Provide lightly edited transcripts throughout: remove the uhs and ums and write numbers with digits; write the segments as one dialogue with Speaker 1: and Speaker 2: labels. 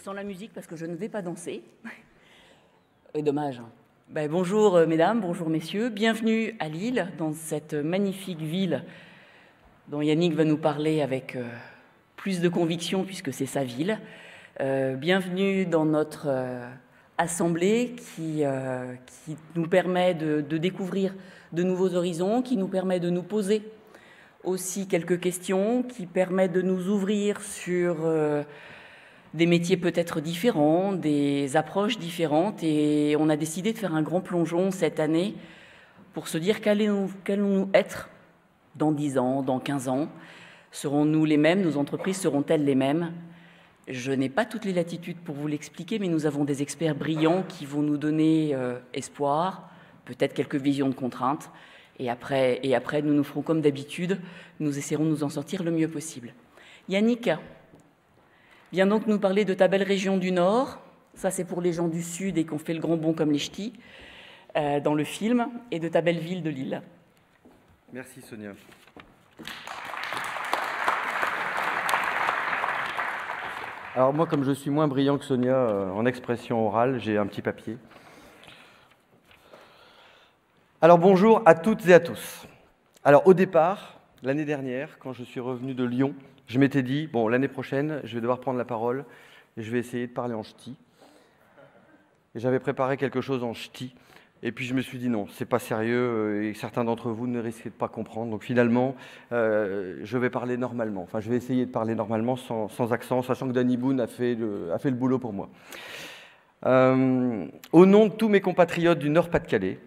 Speaker 1: sans la musique parce que je ne vais pas danser. Et dommage. Bonjour mesdames, bonjour messieurs, bienvenue à Lille, dans cette magnifique ville dont Yannick va nous parler avec plus de conviction puisque c'est sa ville. Bienvenue dans notre assemblée qui nous permet de découvrir de nouveaux horizons, qui nous permet de nous poser aussi quelques questions, qui permet de nous ouvrir sur des métiers peut-être différents, des approches différentes. Et on a décidé de faire un grand plongeon cette année pour se dire qu'allons-nous être dans 10 ans, dans 15 ans. Serons-nous les mêmes? Nos entreprises seront-elles les mêmes? Je n'ai pas toutes les latitudes pour vous l'expliquer, mais nous avons des experts brillants qui vont nous donner espoir, peut-être quelques visions de contraintes. Et après, nous nous ferons comme d'habitude, nous essaierons de nous en sortir le mieux possible. Yannick, viens donc nous parler de ta belle région du Nord. Ça, c'est pour les gens du Sud et qui ont fait le grand bond comme les ch'tis dans le film, et de ta belle ville de Lille.
Speaker 2: Merci Sonia. Alors moi, comme je suis moins brillant que Sonia en expression orale, j'ai un petit papier. Alors bonjour à toutes et à tous. Alors au départ, l'année dernière, quand je suis revenu de Lyon, je m'étais dit, bon, l'année prochaine, je vais devoir prendre la parole et je vais essayer de parler en ch'ti. Et j'avais préparé quelque chose en ch'ti. Et puis je me suis dit non, c'est pas sérieux et certains d'entre vous ne risquez de pas comprendre. Donc finalement, je vais parler normalement. Enfin, je vais essayer de parler normalement sans accent, sachant que Danny Boone a fait le boulot pour moi. Au nom de tous mes compatriotes du Nord-Pas-de-Calais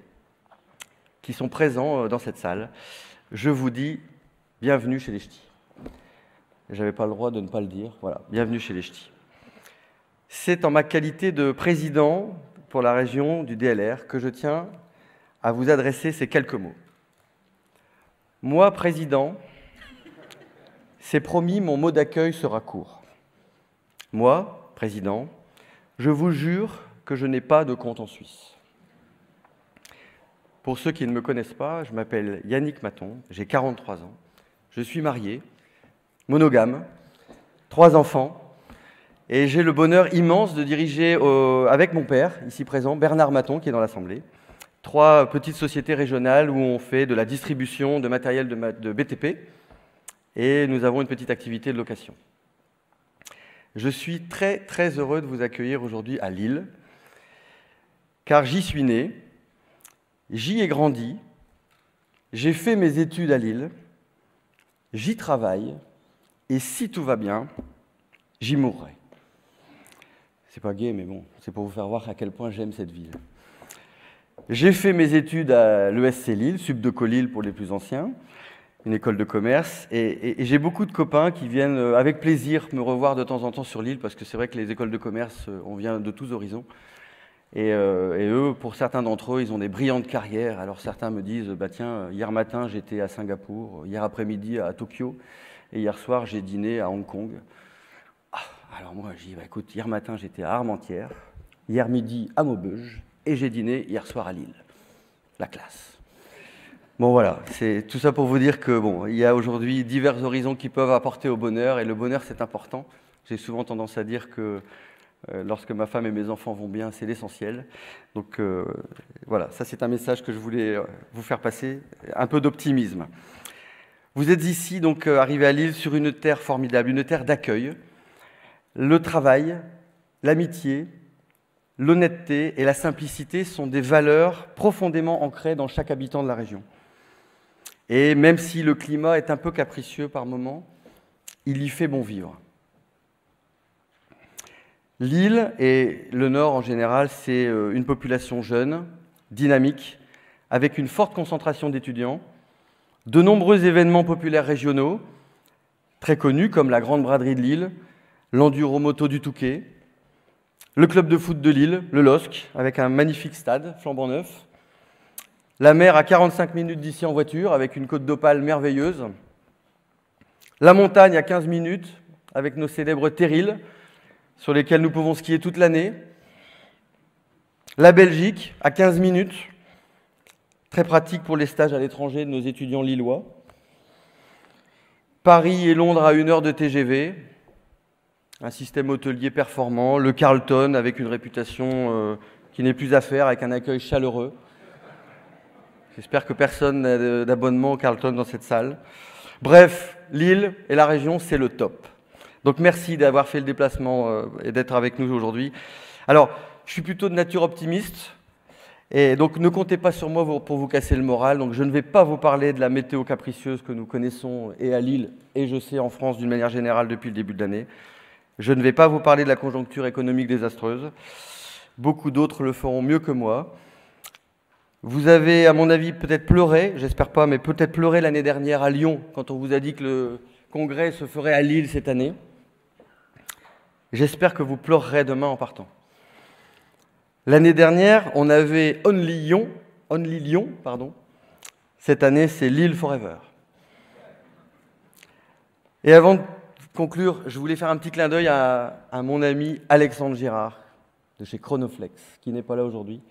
Speaker 2: qui sont présents dans cette salle, je vous dis bienvenue chez les ch'tis. J'avais pas le droit de ne pas le dire. Voilà, bienvenue chez les ch'tis. C'est en ma qualité de président pour la région du DLR que je tiens à vous adresser ces quelques mots. Moi, président, c'est promis, mon mot d'accueil sera court. Moi, président, je vous jure que je n'ai pas de compte en Suisse. Pour ceux qui ne me connaissent pas, je m'appelle Yannick Maton, j'ai 43 ans, je suis marié, monogame, 3 enfants, et j'ai le bonheur immense de diriger avec mon père, ici présent, Bernard Maton, qui est dans l'Assemblée, 3 petites sociétés régionales où on fait de la distribution de matériel de BTP et nous avons une petite activité de location. Je suis très très heureux de vous accueillir aujourd'hui à Lille, car j'y suis né, j'y ai grandi, j'ai fait mes études à Lille, j'y travaille et si tout va bien, j'y mourrai. C'est pas gai, mais bon, c'est pour vous faire voir à quel point j'aime cette ville. J'ai fait mes études à l'ESC Lille, Subdeco Lille pour les plus anciens, une école de commerce, et j'ai beaucoup de copains qui viennent avec plaisir me revoir de temps en temps sur Lille, parce que c'est vrai que les écoles de commerce, on vient de tous horizons. Et eux, pour certains d'entre eux, ils ont des brillantes carrières. Alors certains me disent, bah tiens, hier matin j'étais à Singapour, hier après-midi à Tokyo, et hier soir j'ai dîné à Hong Kong. Alors moi, je dis, bah, écoute, hier matin, j'étais à Armentières, hier midi à Maubeuge, et j'ai dîné hier soir à Lille. La classe. Bon, voilà, c'est tout ça pour vous dire que bon, il y a aujourd'hui divers horizons qui peuvent apporter au bonheur, et le bonheur, c'est important. J'ai souvent tendance à dire que lorsque ma femme et mes enfants vont bien, c'est l'essentiel. Donc voilà, ça c'est un message que je voulais vous faire passer, un peu d'optimisme. Vous êtes ici, donc, arrivés à Lille sur une terre formidable, une terre d'accueil. Le travail, l'amitié, l'honnêteté et la simplicité sont des valeurs profondément ancrées dans chaque habitant de la région. Et même si le climat est un peu capricieux par moments, il y fait bon vivre. Lille et le Nord en général, c'est une population jeune, dynamique, avec une forte concentration d'étudiants, de nombreux événements populaires régionaux, très connus comme la Grande Braderie de Lille, l'Enduromoto du Touquet, le club de foot de Lille, le LOSC, avec un magnifique stade flambant neuf, la mer à 45 minutes d'ici en voiture, avec une côte d'Opale merveilleuse, la montagne à 15 minutes, avec nos célèbres terrils, sur lesquels nous pouvons skier toute l'année, la Belgique à 15 minutes, très pratique pour les stages à l'étranger de nos étudiants lillois, Paris et Londres à 1 heure de TGV, un système hôtelier performant, le Carlton avec une réputation qui n'est plus à faire, avec un accueil chaleureux. J'espère que personne n'a d'abonnement au Carlton dans cette salle. Bref, Lille et la région, c'est le top. Donc merci d'avoir fait le déplacement et d'être avec nous aujourd'hui. Alors, je suis plutôt de nature optimiste, et donc ne comptez pas sur moi pour vous casser le moral. Donc je ne vais pas vous parler de la météo capricieuse que nous connaissons et à Lille, et je sais en France d'une manière générale depuis le début de l'année. Je ne vais pas vous parler de la conjoncture économique désastreuse. Beaucoup d'autres le feront mieux que moi. Vous avez, à mon avis, peut-être pleuré, j'espère pas, mais peut-être pleuré l'année dernière à Lyon, quand on vous a dit que le congrès se ferait à Lille cette année. J'espère que vous pleurerez demain en partant. L'année dernière, on avait Only Lyon. Cette année, c'est Lille Forever. Et avant de conclure, je voulais faire un petit clin d'œil à mon ami Alexandre Girard, de chez Chronoflex, qui n'est pas là aujourd'hui,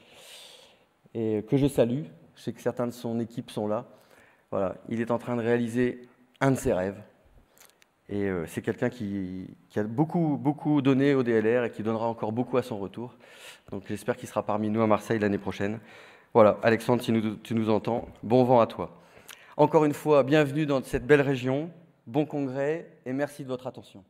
Speaker 2: et que je salue. Je sais que certains de son équipe sont là. Voilà, il est en train de réaliser un de ses rêves. Et c'est quelqu'un qui a beaucoup donné au DLR et qui donnera encore beaucoup à son retour. Donc j'espère qu'il sera parmi nous à Marseille l'année prochaine. Voilà, Alexandre, si tu nous entends, bon vent à toi. Encore une fois, bienvenue dans cette belle région, bon congrès et merci de votre attention.